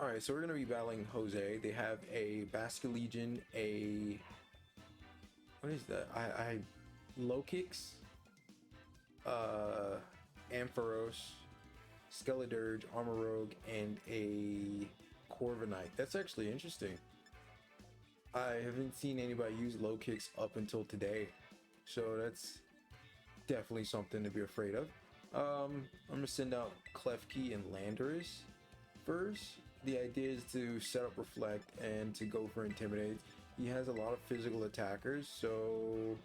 Alright, so we're gonna be battling Jose. They have a Basculegion, a what is that? I low kicks, Ampharos, Skeledirge, Armor Rogue, and a Corviknight. That's actually interesting. I haven't seen anybody use low kicks up until today, so that's definitely something to be afraid of. I'm gonna send out Klefki and Landorus first. The idea is to set up Reflect and to go for Intimidate. He has a lot of physical attackers, so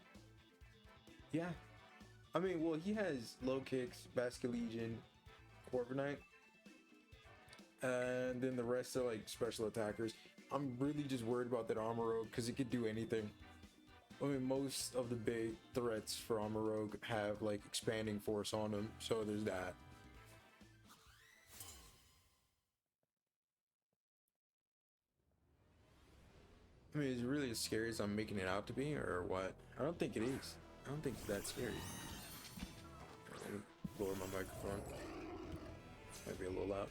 yeah. I mean, well, he has low kicks, Basculegion, Corviknight, and then the rest are like special attackers. I'm really just worried about that Armor Rogue because it could do anything. I mean, most of the big threats for Armor Rogue have like expanding force on them, so there's that. I mean, is it really as scary as I'm making it out to be, or what? I don't think it is. I don't think it's that scary. Let me lower my microphone. Might be a little loud.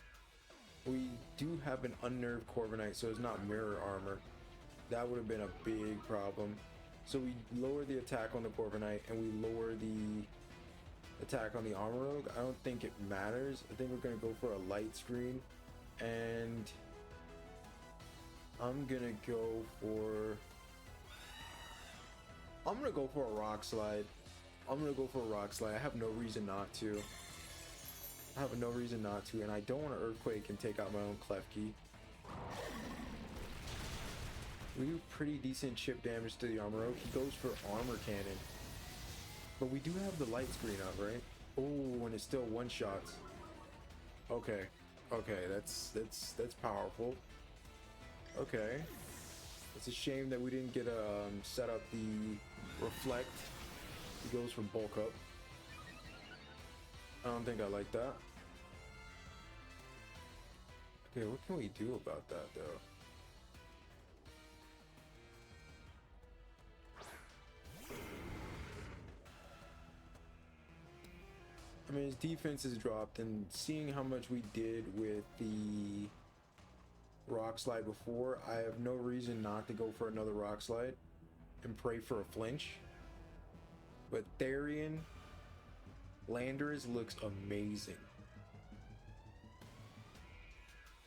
We do have an unnerved Corviknight, so it's not mirror armor. That would have been a big problem. So we lower the attack on the Corviknight, and we lower the attack on the Armor Rogue. I don't think it matters. I think we're going to go for a light screen, and I'm gonna go for a rock slide. I have no reason not to. And I don't want to Earthquake and take out my own Klefki. We do pretty decent chip damage to the Armor Rogue. He goes for Armor Cannon. But we do have the light screen up, right? Oh, and it's still one shots. Okay. Okay, that's powerful. Okay, it's a shame that we didn't get set up the Reflect. He goes for bulk up. I don't think I like that. Okay, what can we do about that though? I mean, his defense is dropped, and seeing how much we did with the Rock Slide before, I have no reason not to go for another Rock Slide and pray for a flinch. But Therian Landorus looks amazing.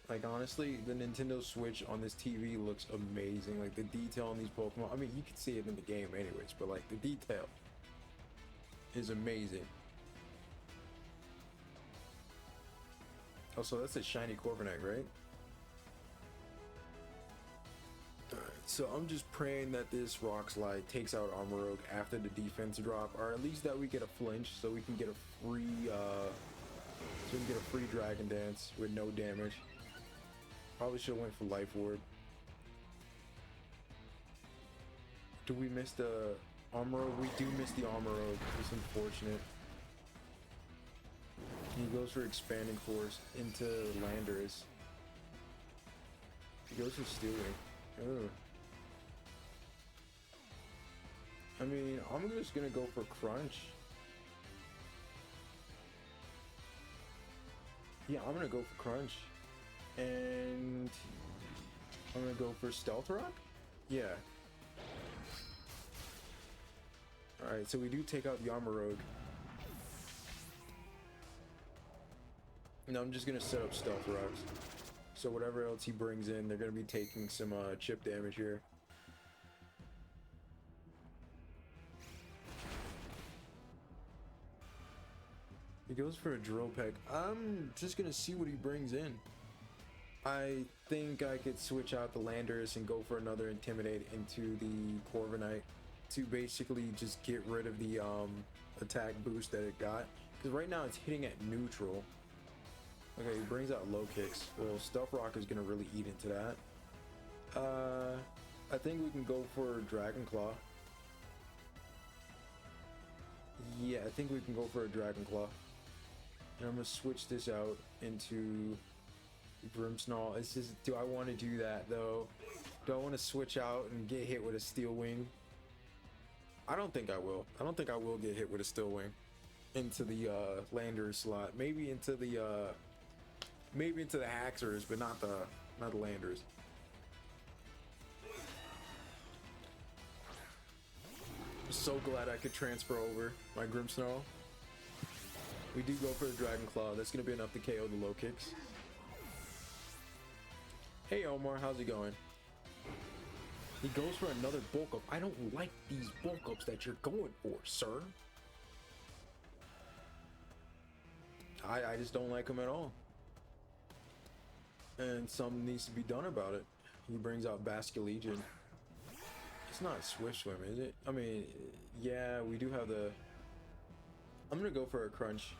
Like, honestly, the Nintendo Switch on this TV looks amazing. Like, the detail on these Pokemon, I mean, you can see it in the game anyways, but like, the detail is amazing. Also, that's a shiny Corviknight, right? So I'm just praying that this Rock Slide takes out Armor Rogue after the defense drop, or at least that we get a flinch, so we can get a free Dragon Dance with no damage. Probably should have went for Life Orb. Do we miss the Armor Rogue? We do miss the Armor Rogue. It's unfortunate. He goes for Expanding Force into Landorus. He goes for Stealing. Ugh. I mean, I'm just gonna go for Crunch. Yeah, I'm gonna go for Crunch. And I'm gonna go for Stealth Rock? Yeah. Alright, so we do take out the Armor Rogue. And I'm just gonna set up Stealth Rocks. So whatever else he brings in, they're gonna be taking some chip damage here. He goes for a Drill Peck. I'm just gonna see what he brings in. I think I could switch out the Landorus and go for another Intimidate into the Corviknight to basically just get rid of the attack boost that it got. Because right now it's hitting at neutral. Okay, he brings out low kicks. Well, Stealth Rock is gonna really eat into that. I think we can go for Dragon Claw. Yeah, I think we can go for a Dragon Claw. And I'm gonna switch this out into Grimmsnarl. It's just, do I want to do that though? Do I want to switch out and get hit with a Steel Wing? I don't think I will. I don't think I will get hit with a Steel Wing into the Landorus slot. Maybe into the Haxorus, but not the not the Landers. I'm so glad I could transfer over my Grimmsnarl. We do go for the Dragon Claw. That's going to be enough to KO the low kicks. Hey Omar, how's it going? He goes for another bulk up. I don't like these bulk ups that you're going for, sir. I just don't like him at all. And something needs to be done about it. He brings out Basculegion. It's not Swift Swim, is it? I mean, yeah, we do have the... I'm gonna go for a crunch.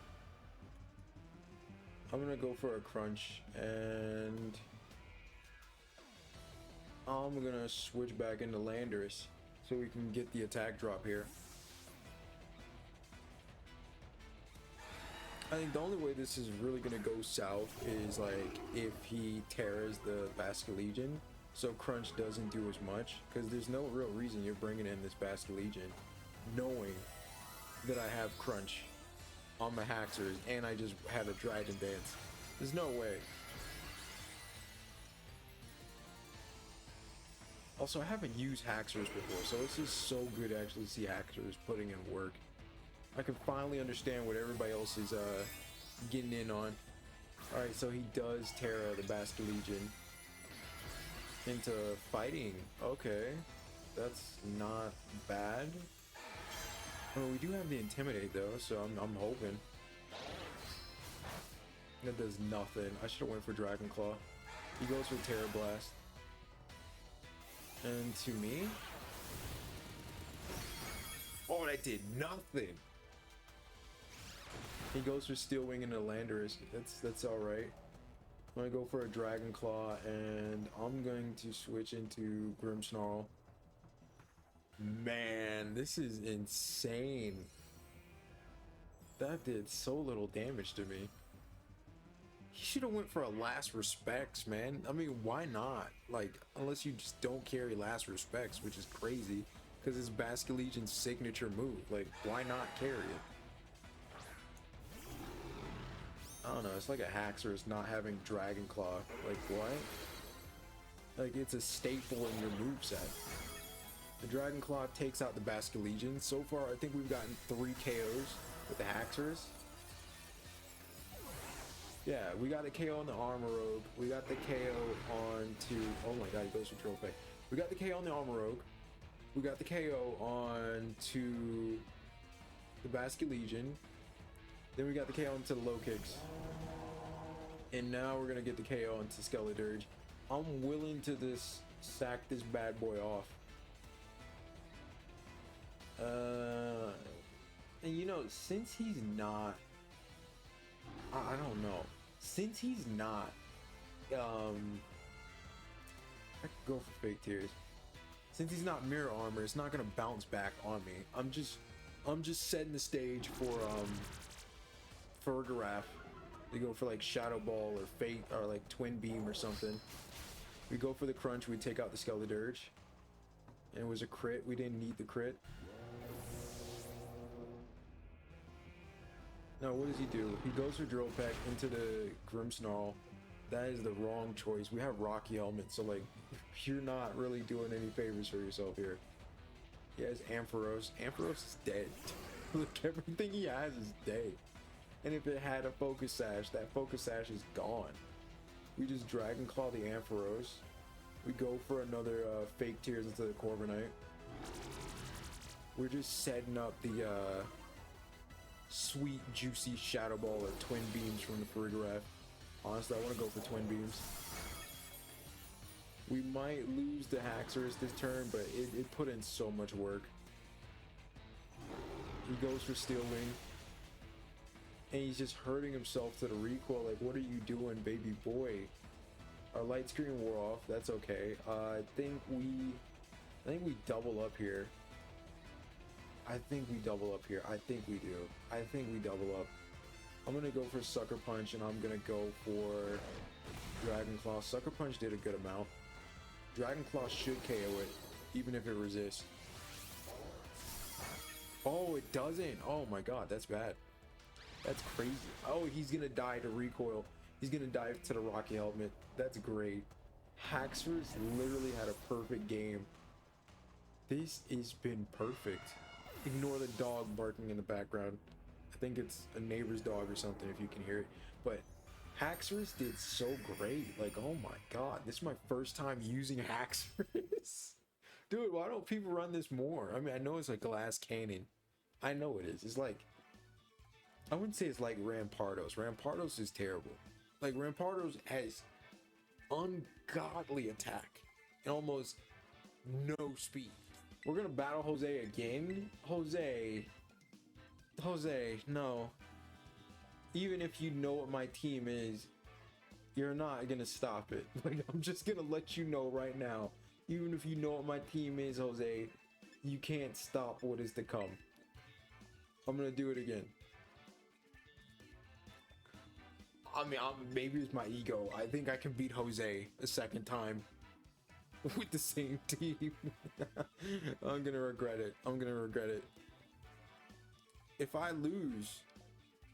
And I'm gonna switch back into Landorus so we can get the attack drop here. I think the only way this is really gonna go south is like if he tears the Basculegion, so Crunch doesn't do as much, because there's no real reason you're bringing in this Basculegion knowing that I have Crunch on my Haxorus and I just had a Dragon Dance. There's no way. Also, I haven't used Haxorus before, so it's just so good to actually see Haxorus putting in work. I can finally understand what everybody else is getting in on. Alright, so he does tear the Basculegion into fighting. Okay, that's not bad. Oh, we do have the Intimidate though, so I'm hoping. That does nothing. I should have went for Dragon Claw. He goes for Terra Blast. And to me... Oh, that did nothing! He goes for Steel Wing into Landorus. That's alright. I'm gonna go for a Dragon Claw, and I'm going to switch into Grimmsnarl. Man, this is insane. That did so little damage to me. He should have went for a Last Respects, man. I mean, why not? Like, unless you just don't carry Last Respects, which is crazy, because it's Basculegion's signature move. Like, why not carry it? I don't know, it's like a Haxorus not having Dragon Claw. Like, what? Like, it's a staple in your moveset. The Dragon Claw takes out the Basculegion. So far, I think we've gotten 3 KOs with the Haxorus. Yeah, we got the KO on the Armor Rogue. We got the KO on to... Oh my god, he goes for Drill Peck. We got the KO on the Armor Rogue. We got the KO on to the Basculegion. Then we got the KO into the low kicks. And now we're gonna get the KO into Skeledirge. I'm willing to sack this bad boy off. And you know, since he's not... I don't know. Since he's not... I could go for Fake Tears. Since he's not Mirror Armor, it's not gonna bounce back on me. I'm just setting the stage for Fergaraf to go for like Shadow Ball or Fate or like Twin Beam or something. We go for the crunch, we take out the Skeledirge. And it was a crit, we didn't need the crit. Now what does he do? He goes for Drill Peck into the Grimmsnarl. That is the wrong choice. We have Rocky Helmet, so like, you're not really doing any favors for yourself here. He has Ampharos. Ampharos is dead. Look, everything he has is dead. And if it had a Focus Sash, that Focus Sash is gone. We just Dragon Claw the Ampharos. We go for another Fake Tears into the Corviknight. We're just setting up the sweet, juicy Shadow Ball or Twin Beams from the Farigiraf. Honestly, I want to go for Twin Beams. We might lose the Haxorus this turn, but it put in so much work. He goes for Steel Wing. And he's just hurting himself to the recoil. Like, what are you doing, baby boy? Our light screen wore off. That's okay. I think we double up here. I think we double up. I'm gonna go for Sucker Punch, and I'm gonna go for Dragon Claw. Sucker Punch did a good amount. Dragon Claw should KO it, even if it resists. Oh, it doesn't. Oh my god, that's bad. That's crazy. Oh, he's gonna die to recoil. He's gonna die to the Rocky Helmet. That's great. Haxorus literally had a perfect game. This has been perfect. Ignore the dog barking in the background. I think it's a neighbor's dog or something if you can hear it. But Haxorus did so great. Like, oh my god, this is my first time using Haxorus. Dude, why don't people run this more? I mean, I know it's a glass cannon. I know it is. It's like, I wouldn't say it's like Rampardos. Rampardos is terrible. Like, Rampardos has ungodly attack and almost no speed. We're gonna battle Jose again. Jose, no. Even if you know what my team is, you're not gonna stop it. Like, I'm just gonna let you know right now. Even if you know what my team is, Jose, you can't stop what is to come. I'm gonna do it again. I mean, maybe it's my ego. I think I can beat Jose a second time with the same team. I'm gonna regret it. I'm gonna regret it. If I lose,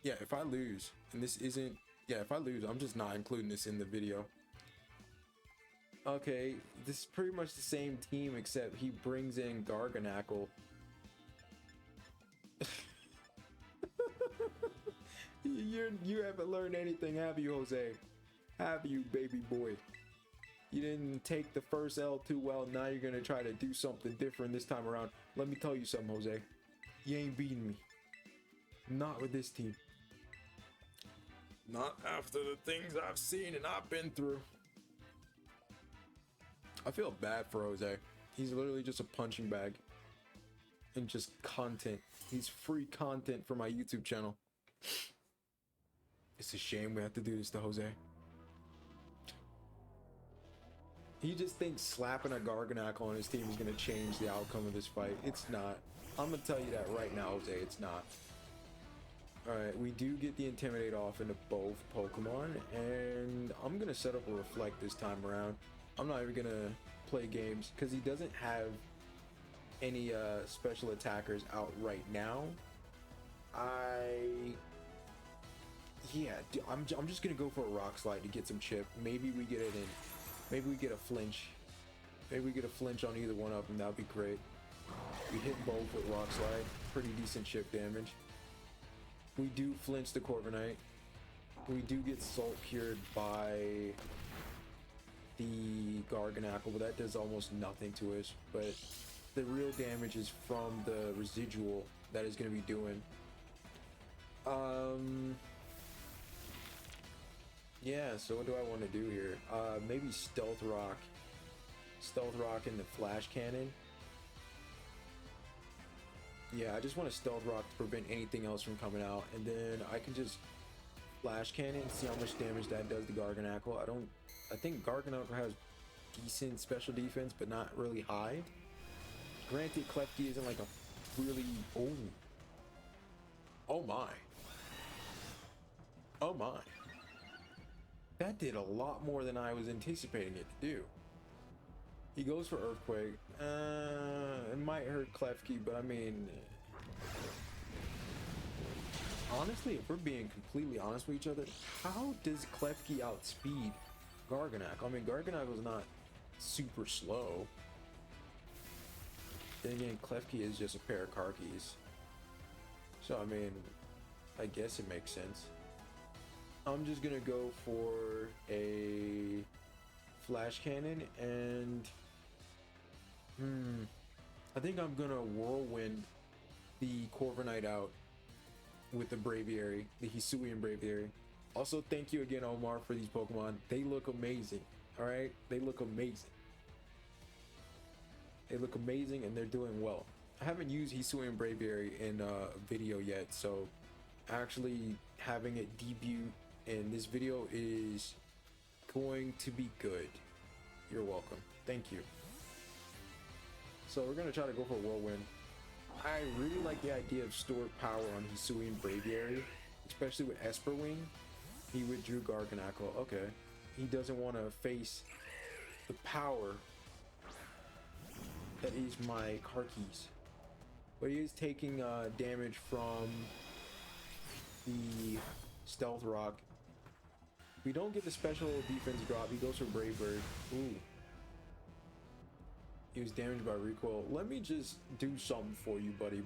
yeah, if I lose, and this isn't, yeah, if I lose, I'm just not including this in the video. Okay, this is pretty much the same team, except he brings in Garganackle. You haven't learned anything, have you, Jose? Have you, baby boy? You didn't take the first L too well. Now you're gonna try to do something different this time around. Let me tell you something, Jose. You ain't beating me. Not with this team. Not after the things I've seen and I've been through. I feel bad for Jose. He's literally just a punching bag. And just content. He's free content for my YouTube channel. It's a shame we have to do this to Jose. He just thinks slapping a Garganackle on his team is going to change the outcome of this fight. It's not. I'm going to tell you that right now, Jose. It's not. Alright, we do get the Intimidate off into both Pokemon. And I'm going to set up a Reflect this time around. I'm not even going to play games because he doesn't have any special attackers out right now. Yeah, I'm just going to go for a Rock Slide to get some chip. Maybe we get it in. Maybe we get a flinch. Maybe we get a flinch on either one of them. That would be great. We hit both with Rock Slide. Pretty decent chip damage. We do flinch the Corviknight. We do get Salt Cured by the Garganackle, but that does almost nothing to us. But the real damage is from the residual that is going to be doing. Yeah, so what do I want to do here? Maybe Stealth Rock. Stealth Rock and the Flash Cannon. Yeah, I just want to Stealth Rock to prevent anything else from coming out. And then I can just Flash Cannon, see how much damage that does to Garganackle. I think Garganackle has decent special defense, but not really high. Granted, Klefki isn't like a really... Oh my. Oh my. That did a lot more than I was anticipating it to do. He goes for Earthquake. It might hurt Klefki, but I mean... Honestly, if we're being completely honest with each other, how does Klefki outspeed Garganackle? I mean, Garganackle's not super slow. Then again, Klefki is just a pair of car keys. So, I mean, I guess it makes sense. I'm just gonna go for a Flash Cannon and I think I'm gonna Whirlwind the Corviknight out with the Braviary, the Hisuian Braviary. Also, thank you again, Omar, for these Pokemon. They look amazing. All right, they look amazing. They look amazing, and they're doing well. I haven't used Hisuian Braviary in a video yet, so actually having it debut in this video is going to be good. You're welcome. Thank you. So we're gonna try to go for Whirlwind. I really like the idea of stored power on Hisuian Braviary, especially with Esper Wing. He withdrew Garganackle. Okay. He doesn't want to face the power that is my car keys. But he is taking damage from the Stealth Rock. We don't get the special defense drop. He goes for Brave Bird. Ooh. He was damaged by recoil. Let me just do something for you, buddy.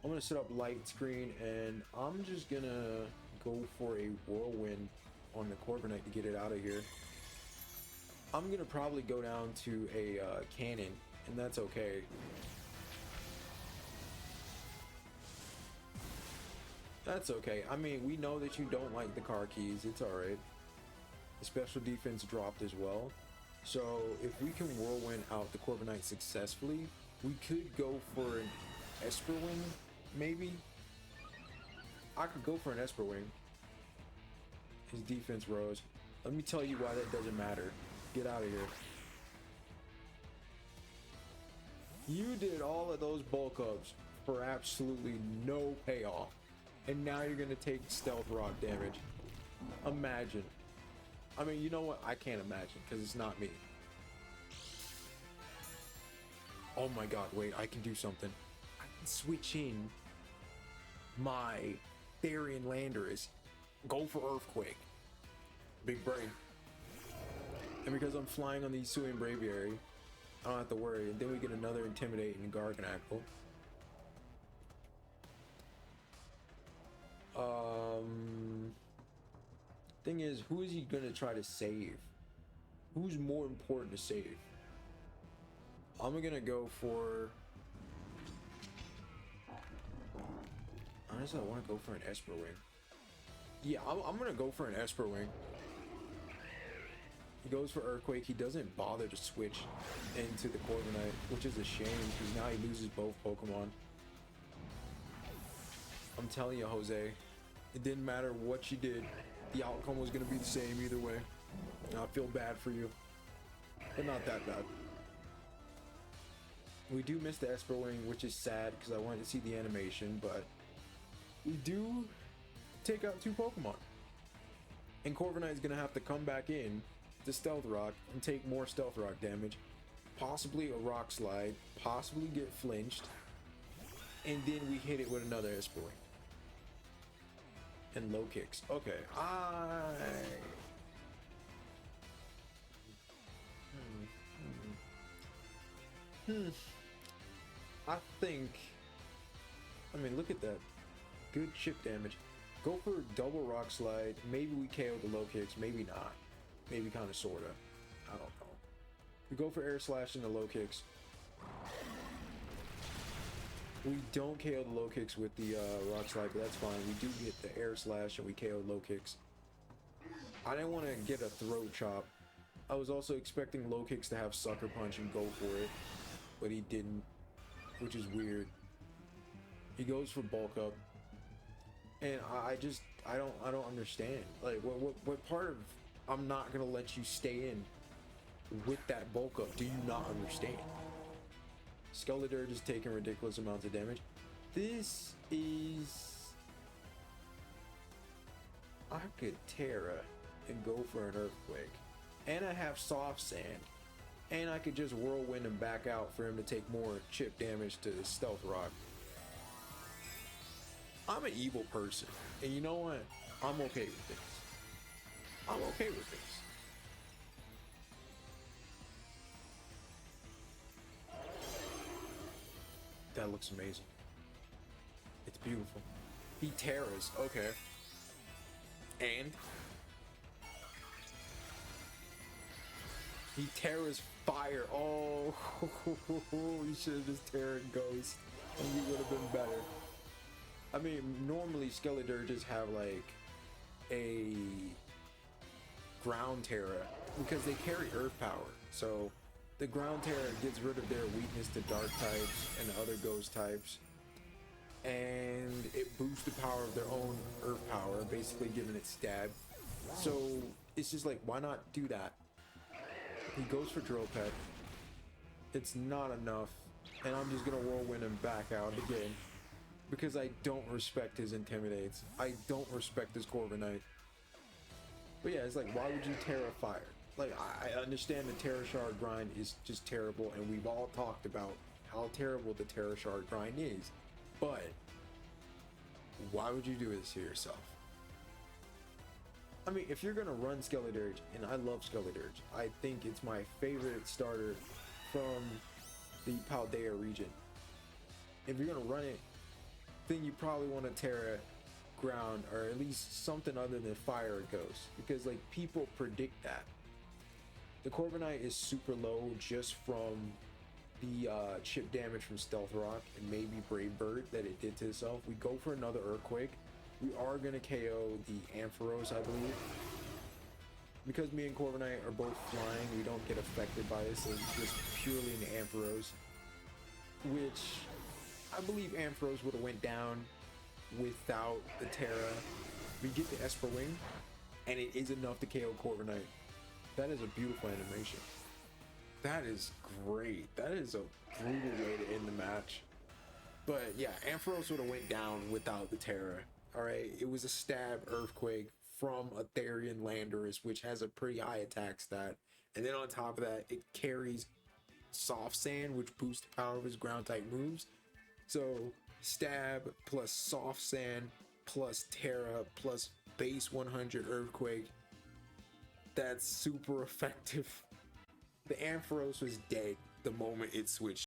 I'm gonna set up light screen, and I'm just gonna go for a whirlwind on the Corviknight to get it out of here. I'm gonna probably go down to a cannon, and that's okay. That's okay. I mean, we know that you don't like the car keys. It's alright. The special defense dropped as well. So if we can whirlwind out the Corviknight successfully, we could go for an Esper Wing, maybe. I could go for an Esper Wing. His defense rose. Let me tell you why that doesn't matter. Get out of here. You did all of those bulk ups for absolutely no payoff. And now you're gonna take stealth rock damage. Imagine. I mean, you know what? I can't imagine because it's not me. Oh my god, wait, I can do something. I can switch in my Therian Landorus. Go for Earthquake. Big brain. And because I'm flying on the Hisuian Braviary, I don't have to worry. And then we get another Intimidate and Garganackle. Thing is, who is he gonna try to save? Who's more important to save? I'm gonna go for... Honestly, I want to go for an Esper Wing. Yeah, I'm gonna go for an Esper Wing. He goes for Earthquake. He doesn't bother to switch into the Corviknight, which is a shame because now he loses both Pokemon. I'm telling you, Jose, it didn't matter what you did. The outcome was going to be the same either way. I feel bad for you, but not that bad. We do miss the Esper Wing, which is sad because I wanted to see the animation, but we do take out 2 Pokemon. And Corviknight is going to have to come back in to Stealth Rock and take more Stealth Rock damage, possibly a Rock Slide, possibly get flinched, and then we hit it with another Esper Wing. And low kicks. Okay. I think... I mean, look at that. Good chip damage. Go for a double Rock Slide. Maybe we KO the low kicks. Maybe not. Maybe kind of, sorta. I don't know. We go for Air Slash and the low kicks. We don't KO the low kicks with the Rock Slide, but that's fine. We do get the Air Slash and we KO low kicks. I didn't want to get a throat chop. I was also expecting low kicks to have Sucker Punch and go for it, but he didn't, which is weird. He goes for bulk up, and I don't understand. Like, what part of I'm not gonna let you stay in with that bulk up do you not understand? Skeledirge is taking ridiculous amounts of damage. This is... I could Terra and go for an Earthquake. And I have Soft Sand. And I could just Whirlwind and back out for him to take more chip damage to Stealth Rock. I'm an evil person. And you know what? I'm okay with this. I'm okay with this. That looks amazing. It's beautiful. He Terras. Okay. And he Terras fire. Oh, he should have just Terra Ghost, and he would have been better. I mean, normally Skeledirges have like a ground Terra because they carry Earth power. So the ground Terra gets rid of their weakness to dark types and other ghost types, and it boosts the power of their own Earth power, basically giving it stab. So it's just like, why not do that? He goes for Drill Peck. It's not enough, and I'm just gonna Whirlwind him back out again because I don't respect his Intimidates. I don't respect his Corviknight. But yeah, it's like, why would you Terra Fire? Like, I understand the Terra Shard grind is just terrible, and we've all talked about how terrible the Terra Shard grind is. But why would you do this to yourself? I mean, if you're gonna run Skeledirge, and I love Skeledirge, I think it's my favorite starter from the Paldea region. If you're gonna run it, then you probably want to Terra, ground, or at least something other than fire or ghost, because like people predict that. The Corviknight is super low just from the chip damage from Stealth Rock and maybe Brave Bird that it did to itself. We go for another Earthquake. We are going to KO the Ampharos, I believe. Because me and Corviknight are both flying, we don't get affected by this. It's just purely an Ampharos. Which I believe Ampharos would have went down without the Terra. We get the Esper Wing, and it is enough to KO Corviknight. That is a beautiful animation. That is great. That is a brutal way to end the match. But yeah, Ampharos would have went down without the Terra. Alright, it was a stab Earthquake from a Therian Landorus, which has a pretty high attack stat. And then on top of that, it carries Soft Sand, which boosts the power of his ground type moves. So stab plus Soft Sand plus Terra plus base 100 Earthquake. That's super effective. The Ampharos was dead the moment it switched.